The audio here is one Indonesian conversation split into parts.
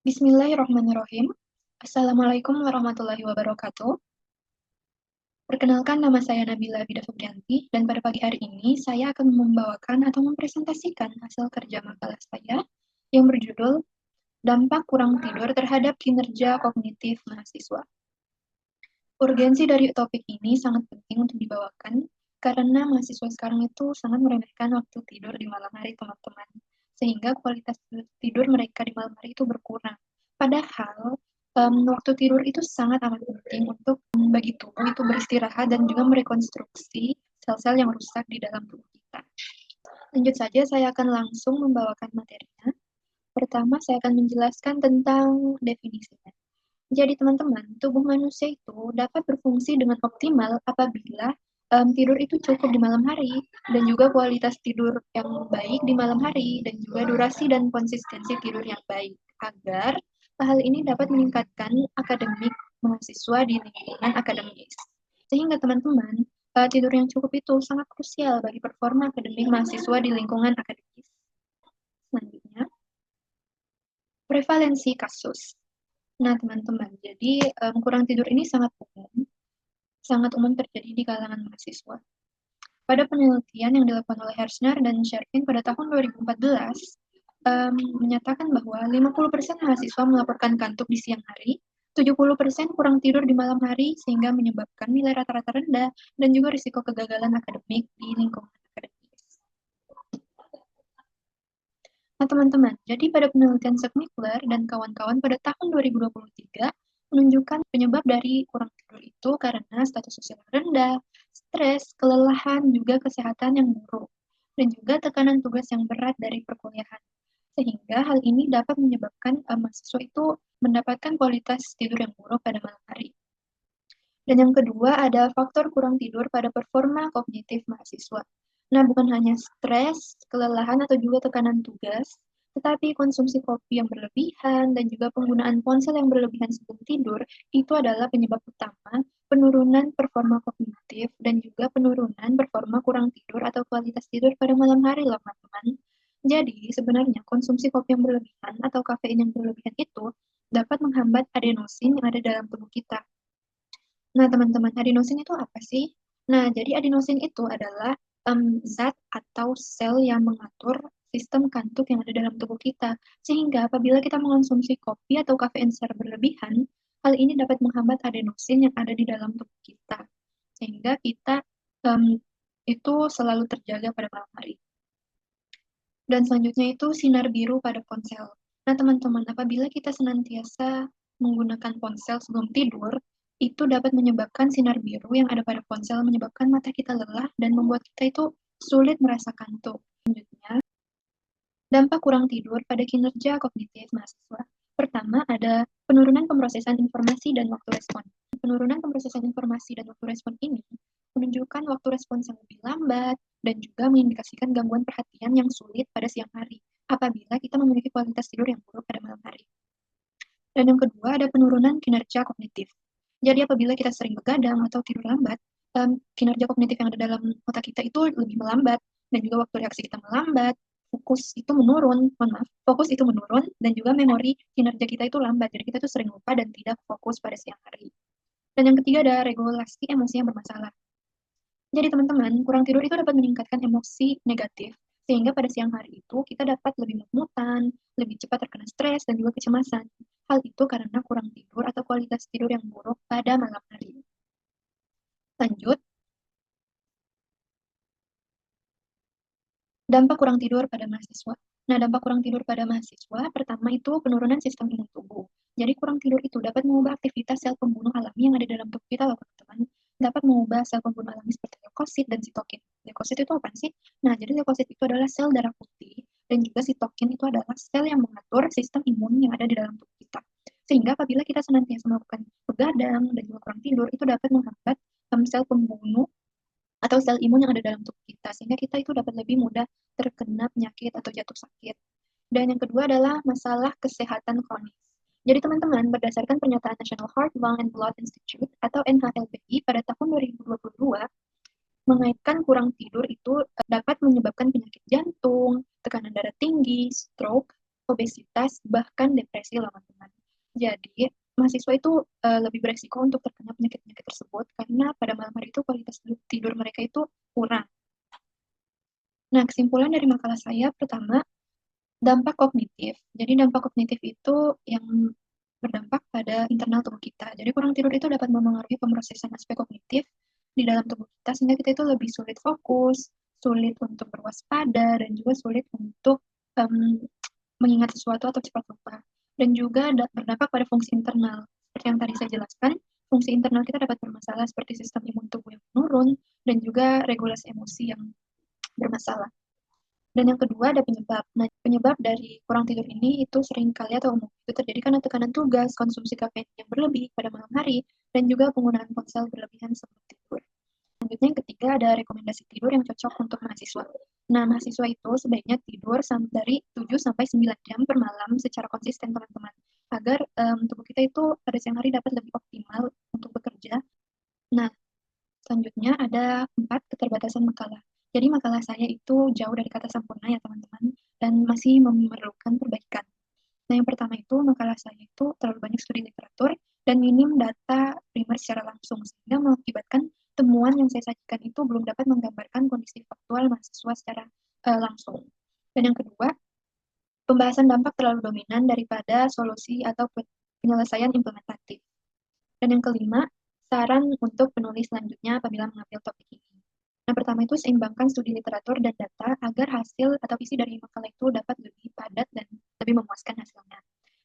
Bismillahirrahmanirrahim. Assalamualaikum warahmatullahi wabarakatuh. Perkenalkan, nama saya Nabila Bida Febrianti, dan pada pagi hari ini saya akan membawakan atau mempresentasikan hasil kerja makalah saya yang berjudul Dampak Kurang Tidur Terhadap Kinerja Kognitif Mahasiswa. Urgensi dari topik ini sangat penting untuk dibawakan karena mahasiswa sekarang itu sangat meremehkan waktu tidur di malam hari, teman-teman, sehingga kualitas tidur mereka di malam hari itu berkurang. Padahal waktu tidur itu sangat amat penting untuk bagi tubuh itu beristirahat dan juga merekonstruksi sel-sel yang rusak di dalam tubuh kita. Lanjut saja, saya akan langsung membawakan materinya. Pertama, saya akan menjelaskan tentang definisinya. Jadi teman-teman, tubuh manusia itu dapat berfungsi dengan optimal apabila tidur itu cukup di malam hari dan juga kualitas tidur yang baik di malam hari dan juga durasi dan konsistensi tidur yang baik agar hal ini dapat meningkatkan akademik mahasiswa di lingkungan akademis. Sehingga teman-teman, tidur yang cukup itu sangat krusial bagi performa akademik mahasiswa di lingkungan akademis. Selanjutnya, prevalensi kasus. Nah, teman-teman, jadi kurang tidur ini sangat umum terjadi di kalangan mahasiswa. Pada penelitian yang dilakukan oleh Hersner dan Shervin pada tahun 2014, menyatakan bahwa 50% mahasiswa melaporkan kantuk di siang hari, 70% kurang tidur di malam hari, sehingga menyebabkan nilai rata-rata rendah dan juga risiko kegagalan akademik di lingkungan akademis. Nah, teman-teman, jadi pada penelitian Schmickler dan kawan-kawan pada tahun 2023 menunjukkan penyebab dari kurang tidur itu karena status sosial yang rendah, stres, kelelahan, juga kesehatan yang buruk, dan juga tekanan tugas yang berat dari perkuliahan. Sehingga hal ini dapat menyebabkan mahasiswa itu mendapatkan kualitas tidur yang buruk pada malam hari. Dan yang kedua ada faktor kurang tidur pada performa kognitif mahasiswa. Nah, bukan hanya stres, kelelahan, atau juga tekanan tugas, tetapi konsumsi kopi yang berlebihan dan juga penggunaan ponsel yang berlebihan sebelum tidur itu adalah penyebab utama penurunan performa kognitif dan juga penurunan performa kurang tidur atau kualitas tidur pada malam hari loh, teman-teman. Jadi, sebenarnya konsumsi kopi yang berlebihan atau kafein yang berlebihan itu dapat menghambat adenosin yang ada dalam tubuh kita. Nah, teman-teman, adenosin itu apa sih? Nah, jadi adenosin itu adalah zat atau sel yang mengatur sistem kantuk yang ada dalam tubuh kita. Sehingga apabila kita mengonsumsi kopi atau kafein secara berlebihan, hal ini dapat menghambat adenosin yang ada di dalam tubuh kita. Sehingga kita itu selalu terjaga pada malam hari. Dan selanjutnya itu sinar biru pada ponsel. Nah, teman-teman, apabila kita senantiasa menggunakan ponsel sebelum tidur, itu dapat menyebabkan sinar biru yang ada pada ponsel menyebabkan mata kita lelah dan membuat kita itu sulit merasa kantuk. Selanjutnya, dampak kurang tidur pada kinerja kognitif mahasiswa. Pertama, ada penurunan pemrosesan informasi dan waktu respon. Penurunan pemrosesan informasi dan waktu respon ini menunjukkan waktu respons yang lebih lambat dan juga mengindikasikan gangguan perhatian yang sulit pada siang hari apabila kita memiliki kualitas tidur yang buruk pada malam hari. Dan yang kedua ada penurunan kinerja kognitif. Jadi apabila kita sering begadang atau tidur lambat, kinerja kognitif yang ada dalam otak kita itu lebih melambat dan juga waktu reaksi kita melambat, fokus itu menurun dan juga memori kinerja kita itu lambat. Jadi kita tuh sering lupa dan tidak fokus pada siang hari. Dan yang ketiga ada regulasi emosi yang bermasalah. Jadi teman-teman, kurang tidur itu dapat meningkatkan emosi negatif, sehingga pada siang hari itu kita dapat lebih mut-mutan, lebih cepat terkena stres, dan juga kecemasan. Hal itu karena kurang tidur atau kualitas tidur yang buruk pada malam hari. Lanjut, dampak kurang tidur pada mahasiswa. Nah, dampak kurang tidur pada mahasiswa, pertama itu penurunan sistem imun tubuh. Jadi kurang tidur itu dapat mengubah aktivitas sel pembunuh alami yang ada dalam tubuh kita loh, teman-teman. Dapat mengubah sel pembunuh alami seperti leukosit dan sitokin. Leukosit itu apa sih? Nah, jadi leukosit itu adalah sel darah putih dan juga sitokin itu adalah sel yang mengatur sistem imun yang ada di dalam tubuh kita. Sehingga apabila kita senantiasa melakukan begadang dan juga kurang tidur, itu dapat menghambat sel pembunuh atau sel imun yang ada dalam tubuh kita, sehingga kita itu dapat lebih mudah terkena penyakit atau jatuh sakit. Dan yang kedua adalah masalah kesehatan kronis. Jadi teman-teman, berdasarkan pernyataan National Heart, Lung, and Blood Institute atau NHLBI pada tahun 2022, mengaitkan kurang tidur itu dapat menyebabkan penyakit jantung, tekanan darah tinggi, stroke, obesitas, bahkan depresi loh teman-teman. Jadi, mahasiswa itu lebih beresiko untuk terkena penyakit-penyakit tersebut karena pada malam hari itu kualitas tidur mereka itu kurang. Nah, kesimpulan dari makalah saya pertama, dampak kognitif. Jadi dampak kognitif itu yang berdampak pada internal tubuh kita. Jadi kurang tidur itu dapat mempengaruhi pemrosesan aspek kognitif di dalam tubuh kita sehingga kita itu lebih sulit fokus, sulit untuk berwaspada, dan juga sulit untuk um, mengingat sesuatu atau cepat lupa. Dan juga berdampak pada fungsi internal. Seperti yang tadi saya jelaskan, fungsi internal kita dapat bermasalah seperti sistem imun tubuh yang menurun dan juga regulasi emosi yang bermasalah. Dan yang kedua ada penyebab. Nah, penyebab dari kurang tidur ini itu sering kali atau umum itu terjadi karena tekanan tugas, konsumsi kafein yang berlebih pada malam hari, dan juga penggunaan ponsel berlebihan sebelum tidur. Selanjutnya yang ketiga ada rekomendasi tidur yang cocok untuk mahasiswa. Nah, mahasiswa itu sebaiknya tidur dari 7 sampai 9 jam per malam secara konsisten teman-teman. Agar tubuh kita itu pada siang hari dapat lebih optimal untuk bekerja. Nah, selanjutnya ada 4 keterbatasan makalah. Jadi makalah saya itu jauh dari kata sempurna ya teman-teman, dan masih memerlukan perbaikan. Nah yang pertama itu makalah saya itu terlalu banyak studi literatur dan minim data primer secara langsung, sehingga mengakibatkan temuan yang saya sajikan itu belum dapat menggambarkan kondisi faktual mahasiswa secara langsung. Dan yang kedua, pembahasan dampak terlalu dominan daripada solusi atau penyelesaian implementatif. Dan yang kelima, saran untuk penulis selanjutnya apabila mengambil topik ini. Yang pertama itu seimbangkan studi literatur dan data agar hasil atau isi dari makalah itu dapat lebih padat dan lebih memuaskan hasilnya.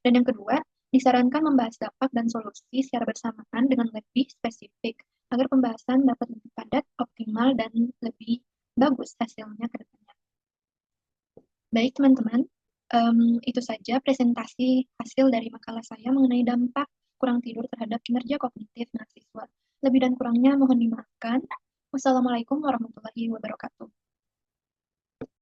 Dan yang kedua, disarankan membahas dampak dan solusi secara bersamaan dengan lebih spesifik agar pembahasan dapat lebih padat, optimal, dan lebih bagus hasilnya ke depannya. Baik teman-teman, itu saja presentasi hasil dari makalah saya mengenai dampak kurang tidur terhadap kinerja kognitif mahasiswa. Lebih dan kurangnya mohon dimaafkan. Wassalamualaikum warahmatullahi wabarakatuh.